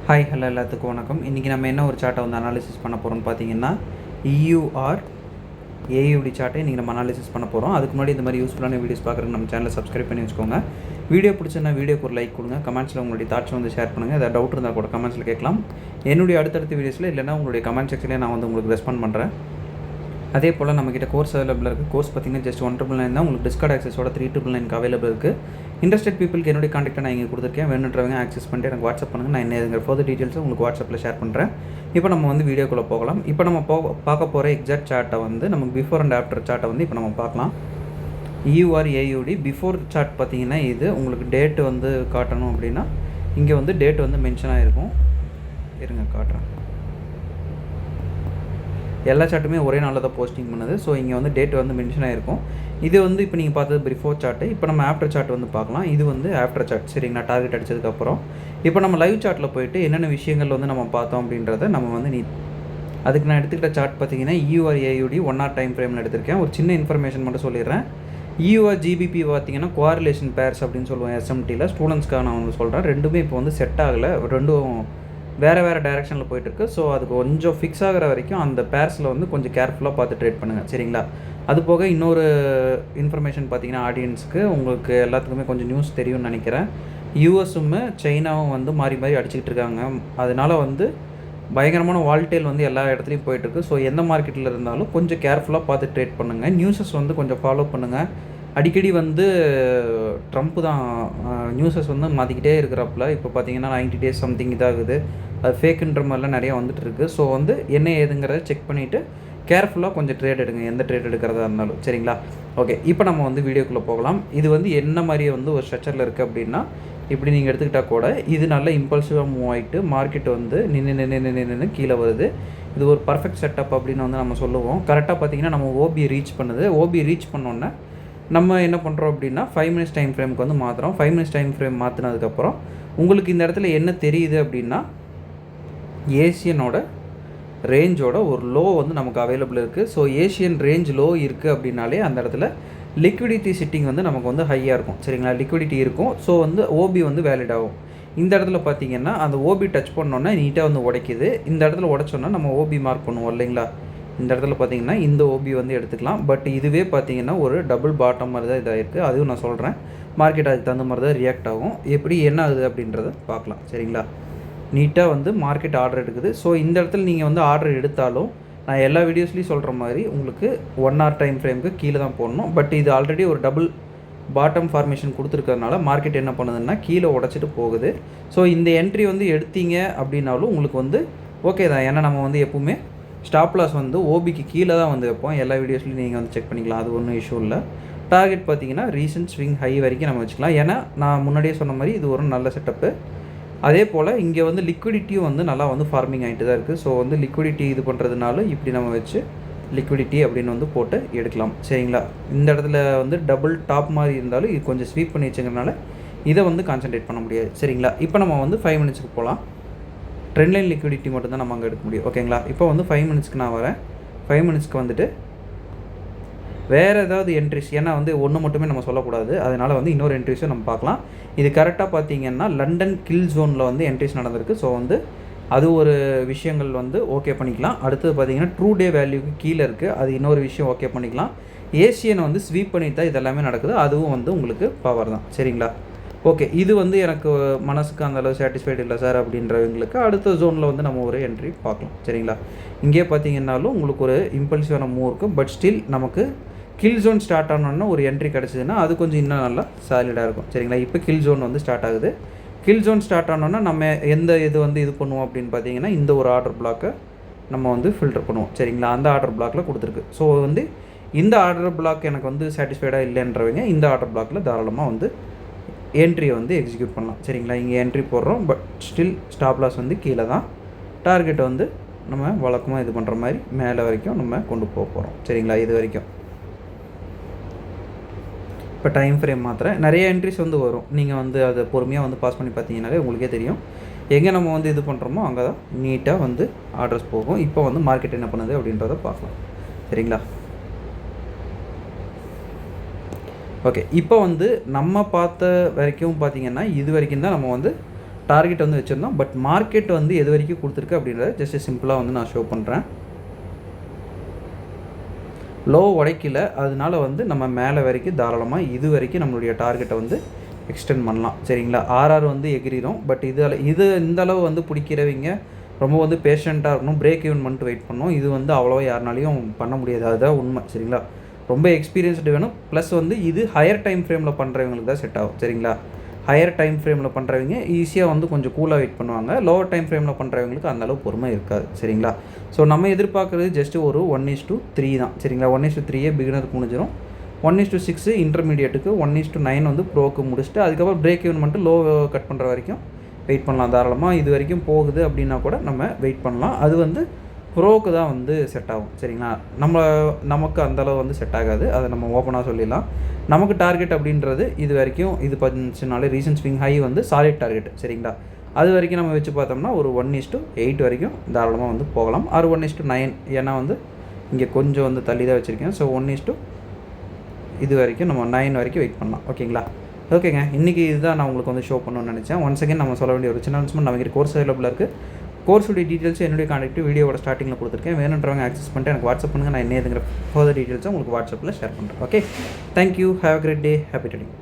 Hi hello எல்லாத்துக்கும் வணக்கம். இன்றைக்கி நம்ம என்ன ஒரு சார்ட்டை வந்து அனாலிசிஸ் பண்ண போகிறோம்னு பார்த்தீங்கன்னா இயூஆர் ஏயுடி சார்ட்டை இன்றைக்கி நம்ம அனாலிசிஸ் பண்ண போகிறோம். அதுக்கு முன்னாடி இந்த மாதிரி யூஸ்ஃபுல்லான வீடியோஸ் பார்க்குறதுக்கு நம்ம சேனலை சப்ஸ்கிரைப் பண்ணி வச்சுக்கோங்க. வீடியோ பிடிச்சிருந்தா வீடியோக்கு ஒரு லைக் கொடுங்க. கமெண்ட்ஸில் உங்களுடைய தாட்ஸ் வந்து ஷேர் பண்ணுங்கள். ஏதாவது டவுட் இருந்தால் கூட கமெண்ட்ஸில் கேட்கலாம். என்னுடைய அடுத்தடுத்த வீடியோஸில் இல்லைனா உங்களுடைய கமெண்ட் செக்ஷனில் நான் வந்து உங்களுக்கு ரெஸ்பாண்ட் பண்ணுறேன். அதே போல் நம்மக்கிட்ட கோர்ஸ் அவைலபிள் இருக்குது. கோர்ஸ் பார்த்திங்கன்னா ஜஸ்ட் 199 தான். உங்களுக்கு டிஸ்கவுண்ட் ஆக்சஸோட 399 அவைலபிள் இருக்குது. இன்ட்ரெஸ்டட் பீப்புளுக்கு என்னுடைய கான்டாக்டை நான் இங்கே கொடுத்துருக்கேன். வேணுன்றவங்க ஆக்சஸ் பண்ணிட்டு எனக்கு வாட்ஸ்அப் பண்ணுங்கள். நான் என்ன ஃபர்தர் டீட்டெயில்ஸை உங்களுக்கு வாட்ஸ்அப்பில் ஷேர் பண்ணுறேன். இப்போ நம்ம வந்து வீடியோக்குள்ளே போகலாம். இப்போ நம்ம பார்க்க போகிற எக்ஸாக்ட் சார்ட்டை வந்து நமக்கு பிஃபோர் அண்ட் ஆஃப்டர் சார்ட்டை வந்து இப்போ நம்ம பார்க்கலாம். இயூஆர் ஏயுடி பிஃபோர் சார்ட் பார்த்திங்கன்னா இது உங்களுக்கு டேட்டு வந்து காட்டணும் அப்படின்னா இங்கே வந்து டேட் வந்து மென்ஷன் ஆகிருக்கும். இருங்க காட்டுறேன். எல்லா சார்ட்டுமே ஒரே நாளில் தான் போஸ்டிங் பண்ணுது. ஸோ இங்கே வந்து டேட் வந்து மென்ஷன் ஆகிருக்கும். இது வந்து இப்போ நீங்கள் பார்த்தது பிஃபோர் சார்ட்டு. இப்போ நம்ம ஆஃப்டர் சார்ட் வந்து பார்க்கலாம். இது வந்து ஆஃப்டர் சார்ட். சரிங்களா, டார்கெட் அடித்ததுக்கப்புறம் இப்போ நம்ம லைவ் சார்ட்டில் போயிட்டு என்னென்ன விஷயங்கள் வந்து நம்ம பார்த்தோம் அப்படின்றத நம்ம வந்து அதுக்கு நான் எடுத்துக்கிட்ட சார்ட் பார்த்தீங்கன்னா இயூஆர் ஏயுடி 1 hour டைம் ஃப்ரேமில் எடுத்திருக்கேன். ஒரு சின்ன இன்ஃபர்மேஷன் மட்டும் சொல்லிடுறேன். இயூஆர் ஜிபிபி பார்த்தீங்கன்னா கோரிலேஷன் பேர்ஸ் அப்படின்னு சொல்லுவோம் எஸ்எம்டியில். ஸ்டூடெண்ட்ஸ்க்காக நான் வந்து சொல்கிறேன். ரெண்டுமே இப்போ வந்து செட் ஆகலை. ரெண்டும் வேறு டைரெக்ஷனில் போயிட்டுருக்கு. ஸோ அது கொஞ்சம் ஃபிக்ஸ் ஆகிற வரைக்கும் அந்த பேர்ஸில் வந்து கொஞ்சம் கேர்ஃபுல்லாக பார்த்து ட்ரேட் பண்ணுங்கள். சரிங்களா, அது போக இன்னொரு இன்ஃபர்மேஷன் பார்த்தீங்கன்னா ஆடியன்ஸுக்கு உங்களுக்கு எல்லாத்துக்குமே கொஞ்சம் நியூஸ் தெரியும்னு நினைக்கிறேன். யூஎஸும் சைனாவும் வந்து மாறி அடிச்சுக்கிட்டு இருக்காங்க. அதனால் வந்து பயங்கரமான வால்டேல் வந்து எல்லா இடத்துலையும் போயிட்டுருக்கு. ஸோ எந்த மார்க்கெட்டில் இருந்தாலும் கொஞ்சம் கேர்ஃபுல்லாக பார்த்து ட்ரேட் பண்ணுங்கள். நியூஸஸ் வந்து கொஞ்சம் ஃபாலோ பண்ணுங்கள். அடிக்கடி வந்து ட்ரம்ப்பு தான் நியூஸஸ் வந்து மாற்றிக்கிட்டே இருக்கிறப்பல இப்போ பார்த்தீங்கன்னா 90 days சம்திங் இதாகுது. அது ஃபேக்குன்ற மாதிரிலாம் நிறையா வந்துட்டுருக்கு. ஸோ வந்து என்ன ஏதுங்கிறத செக் பண்ணிவிட்டு கேர்ஃபுல்லாக கொஞ்சம் ட்ரேட் எடுங்க, எந்த ட்ரேட் எடுக்கிறதா இருந்தாலும். சரிங்களா, ஓகே. இப்போ நம்ம வந்து வீடியோக்குள்ளே போகலாம். இது வந்து என்ன மாதிரியே வந்து ஒரு ஸ்ட்ரக்சரில் இருக்குது அப்படின்னா இப்படி நீங்கள் எடுத்துக்கிட்டால் கூட இது நல்ல இம்பல்சிவாக மூவ் ஆகிட்டு மார்க்கெட் வந்து நின்று கீழே வருது. இது ஒரு பர்ஃபெக்ட் செட்டப் அப்படின்னு வந்து நம்ம சொல்லுவோம். கரெக்டாக பார்த்தீங்கன்னா நம்ம ஓபி ரீச் பண்ணுது. ஓபி ரீச் பண்ணோன்னே நம்ம என்ன பண்ணுறோம் அப்படின்னா 5 minutes டைம் ஃப்ரேமுக்கு வந்து மாற்றுறோம். 5 minutes டைம் ஃப்ரேம் மாற்றினதுக்கப்புறம் உங்களுக்கு இந்த இடத்துல என்ன தெரியுது அப்படின்னா ஏசியனோட ரேஞ்சோட ஒரு லோ வந்து நமக்கு அவைலபிள் இருக்குது. ஸோ ஏசியன் ரேஞ்ச் லோ இருக்குது அப்படின்னாலே அந்த இடத்துல லிக்விடிட்டி சிட்டிங் வந்து நமக்கு வந்து ஹையாக இருக்கும். சரிங்களா, லிக்விடிட்டி இருக்கும். ஸோ வந்து ஓபி வந்து வேலிட் ஆகும். இந்த இடத்துல பார்த்தீங்கன்னா அந்த ஓபி டச் பண்ணோன்னா நீட்டாக வந்து உடைக்குது. இந்த இடத்துல உடைச்சோன்னா நம்ம ஓபி மார்க் பண்ணுவோம் இல்லைங்களா. இந்த இடத்துல பார்த்தீங்கன்னா இந்த ஓபி வந்து எடுத்துக்கலாம். பட் இதுவே பார்த்தீங்கன்னா ஒரு டபுள் பாட்டம் மாதிரி தான் இதாகிருக்கு. அதுவும் நான் சொல்கிறேன். மார்க்கெட் அதுக்கு தகுந்த மாதிரி தான் ரியாக்ட் ஆகும். எப்படி என்ன ஆகுது அப்படின்றத பார்க்கலாம். சரிங்களா, நீட்டாக வந்து மார்க்கெட் ஆர்டர் எடுக்குது. ஸோ இந்த இடத்துல நீங்கள் வந்து ஆர்டர் எடுத்தாலும் நான் எல்லா வீடியோஸ்லேயும் சொல்கிற மாதிரி உங்களுக்கு 1 hour டைம் ஃப்ரேமுக்கு கீழே தான் போடணும். பட் இது ஆல்ரெடி ஒரு டபுள் பாட்டம் ஃபார்மேஷன் கொடுத்துருக்கறனால மார்க்கெட் என்ன பண்ணுதுன்னா கீழே உடச்சிட்டு போகுது. ஸோ இந்த என்ட்ரி வந்து எடுத்தீங்க அப்படின்னாலும் உங்களுக்கு வந்து ஓகே தான். ஏன்னா நம்ம வந்து எப்பவுமே ஸ்டாப் லாஸ் வந்து ஓபிக்கு கீழே தான் வந்து வைப்போம். எல்லா வீடியோஸ்லையும் நீங்கள் வந்து செக் பண்ணிக்கலாம். அது ஒன்றும் இஷ்யூ இல்லை. டார்கெட் பார்த்தீங்கன்னா ரீசன்ட் ஸ்விங் ஹை வரைக்கும் நம்ம வச்சுக்கலாம். ஏன்னா நான் முன்னாடியே சொன்ன மாதிரி இது ஒரு நல்ல செட்டப்பு. அதே போல் இங்கே வந்து லிக்விடிட்டியும் வந்து நல்லா வந்து ஃபார்மிங் ஆகிட்டு தான் இருக்குது. ஸோ வந்து லிக்விடிட்டி இது பண்ணுறதுனால இப்படி நம்ம வச்சு லிக்விடிட்டி அப்படின்னு வந்து போட்டு எடுக்கலாம். சரிங்களா, இந்த இடத்துல வந்து டபுள் டாப் மாதிரி இருந்தாலும் இது கொஞ்சம் ஸ்வீப் பண்ணி வச்சுக்கிறதுனால இதை வந்து கான்சன்ட்ரேட் பண்ண முடியாது. சரிங்களா, இப்போ நம்ம வந்து 5 minutesக்கு போகலாம். ட்ரெண்ட் லைன் லிக்விடிட்டி மட்டும் தான் நம்ம அங்கே எடுக்க முடியும். ஓகேங்களா, இப்போ வந்து 5 minutesக்கு நான் வரேன். 5 minutesக்கு வந்துட்டு வேறு ஏதாவது என்ட்ரிஸ், ஏன்னா வந்து ஒன்று மட்டுமே நம்ம சொல்லக்கூடாது. அதனால் வந்து இன்னொரு என்ட்ரிஸும் நம்ம பார்க்கலாம். இது கரெக்டாக பார்த்தீங்கன்னா லண்டன் கில் ஜோனில் வந்து என்ட்ரிஸ் நடந்திருக்கு. ஸோ வந்து அது ஒரு விஷயங்கள் வந்து ஓகே பண்ணிக்கலாம். அடுத்தது பார்த்தீங்கன்னா ட்ரூ டே வேல்யூக்கு கீழே இருக்குது. அது இன்னொரு விஷயம் ஓகே பண்ணிக்கலாம். ஏசியனை வந்து ஸ்வீப் பண்ணிட்டு தான் இதெல்லாமே நடக்குது. அதுவும் வந்து உங்களுக்கு பவர் தான். சரிங்களா, ஓகே. இது வந்து எனக்கு மனசுக்கு அந்தளவு சாட்டிஸ்ஃபைடு இல்லை சார் அப்படின்றவங்களுக்கு அடுத்த ஜோனில் வந்து நம்ம ஒரு என்ட்ரி பார்க்கலாம். சரிங்களா, இங்கே பார்த்தீங்கன்னாலும் உங்களுக்கு ஒரு இம்பல்சிவான மூவ் இருக்கும். பட் ஸ்டில் நமக்கு கில் ஜோன் ஸ்டார்ட் ஆனோன்னா ஒரு என்ட்ரி கிடச்சிதுன்னா அது கொஞ்சம் இன்னும் நல்லா சாலிடாக இருக்கும். சரிங்களா, இப்போ கில் ஜோன் வந்து ஸ்டார்ட் ஆகுது. கில் ஜோன் ஸ்டார்ட் ஆனோன்னா நம்ம எந்த இது வந்து இது பண்ணுவோம் அப்படின்னு பார்த்தீங்கன்னா இந்த ஒரு ஆர்டர் பிளாக்கை நம்ம வந்து ஃபில்டர் பண்ணுவோம். சரிங்களா, அந்த ஆர்டர் பிளாக்கில் கொடுத்துருக்கு. ஸோ வந்து இந்த ஆர்டர் பிளாக் எனக்கு வந்து சாட்டிஸ்ஃபைடாக இல்லைன்றவங்க இந்த ஆர்டர் பிளாக்கில் தாராளமாக வந்து என்ட்ரியை வந்து எக்ஸிக்யூட் பண்ணலாம். சரிங்களா, இங்கே என்ட்ரி போடுறோம். பட் ஸ்டில் ஸ்டாப் லாஸ் வந்து கீழே தான். டார்கெட்டை வந்து நம்ம வழக்கமாக இது பண்ணுற மாதிரி மேலே வரைக்கும் நம்ம கொண்டு போகிறோம். சரிங்களா, இது வரைக்கும். இப்போ டைம் ஃப்ரேம் மாத்திரம் நிறைய என்ட்ரிஸ் வந்து வரும். நீங்கள் வந்து அதை பொறுமையாக வந்து பாஸ் பண்ணி பார்த்தீங்கன்னாலே உங்களுக்கே தெரியும் எங்கே நம்ம வந்து இது பண்ணுறோமோ அங்கே தான் நீட்டாக வந்து ஆர்டர்ஸ் போகும். இப்போ வந்து மார்க்கெட் என்ன பண்ணுது அப்படின்றத பார்க்கலாம். சரிங்களா, ஓகே. இப்போ வந்து நம்ம பார்த்த வரைக்கும் பார்த்திங்கன்னா இது வரைக்கும் தான் நம்ம வந்து டார்கெட் வந்து வச்சுருந்தோம். பட் மார்க்கெட் வந்து எது வரைக்கும் கொடுத்துருக்கு அப்படின்றத ஜஸ்ட் சிம்பிளாக வந்து நான் ஷோ பண்ணுறேன். லோ உடைக்கல, அதனால வந்து நம்ம மேலே வரைக்கும் தாராளமாக இது வரைக்கும் நம்மளுடைய டார்கெட்டை வந்து எக்ஸ்டெண்ட் பண்ணலாம். சரிங்களா? ஆர்ஆர் வந்து எகிரிடும். பட் இது இந்த அளவு வந்து பிடிக்கிறவங்க ரொம்ப வந்து பேஷண்ட்டாக இருக்கணும். பிரேக் ஈவன் பண்ணிட்டு வெயிட் பண்ணணும். இது வந்து அவ்வளோவா யாருனாலையும் பண்ண முடியாது. அதுதான் உண்மை. சரிங்களா? ரொம்ப எக்ஸ்பீரியன்ஸ்டு வேணும். ப்ளஸ் வந்து இது ஹையர் டைம் ஃப்ரேமில் பண்ணுறவங்களுக்கு தான் செட் ஆகும். சரிங்களா? ஹையர் டைம் ஃப்ரேமில் பண்ணுறவங்க ஈஸியாக வந்து கொஞ்சம் கூலாக வெயிட் பண்ணுவாங்க. லோவர் டைம் ஃப்ரேமில் பண்ணுறவங்களுக்கு அந்தளவு பொறுமை இருக்காது. சரிங்களா? ஸோ நம்ம எதிர்பார்க்குறது ஜஸ்ட்டு ஒரு 1:3 தான். சரிங்களா? 1:3 பிகினருக்கு முடிஞ்சிடும். 1:6 இன்டர்மீடியட்டுக்கு, 1:9 வந்து ப்ரோக்கு முடிச்சுட்டு அதுக்கப்புறம் பிரேக் ஈவன் பண்ணிட்டு லோ கட் பண்ணுற வரைக்கும் வெயிட் பண்ணலாம். தாராளமாக இது வரைக்கும் போகுது அப்படின்னா கூட நம்ம வெயிட் பண்ணலாம். அது வந்து ப்ரோக்கு தான் வந்து செட் ஆகும். சரிங்களா? நமக்கு அந்தளவு வந்து செட் ஆகாது. அதை நம்ம ஓப்பனாக சொல்லிடலாம். நமக்கு டார்கெட் அப்படின்றது இது வரைக்கும் இது பார்த்துச்சுனாலே ரீசன்ட் ஸ்விங் ஹை வந்து சாலிட் டார்கெட். சரிங்களா? அது வரைக்கும் நம்ம வச்சு பார்த்தோம்னா ஒரு 1:8 வரைக்கும் தாராளமாக வந்து போகலாம். ஆர் 1:9, ஏன்னா வந்து இங்கே கொஞ்சம் வந்து தள்ளி தான் வச்சுருக்கேன். ஸோ 1:, இது வரைக்கும் நம்ம 9 வரைக்கும் வெயிட் பண்ணலாம். ஓகேங்களா? ஓகேங்க. இன்றைக்கி இதுதான் நான் உங்களுக்கு வந்து ஷோ பண்ணணும்னு நினச்சேன். ஒன்ஸ் அகேன் நம்ம சொல்ல வேண்டிய ஒரு சின்ன அனௌன்ஸ்மெண்ட். நம்மகிட்ட கோர்ஸ் அவைலபிளாக இருக்குது. கோர்ஸுடைய டீட்டெயில்ஸ் என்னுடைய கான்டாக்ட் வீடியோவோட ஸ்டார்டிங்கில் கொடுத்துருக்கேன். வேணுன்றவங்க ஆக்சஸ் பண்ணிட்டு எனக்கு வாட்ஸ்அப் பண்ணுங்கள். நான் என்ன எதுங்கிற ஃபர்தர் டீட்டெயில்ஸை உங்களுக்கு வாட்ஸ்அப்பில் ஷேர் பண்ணுறேன். Okay, thank you. Have a great day. Happy trading.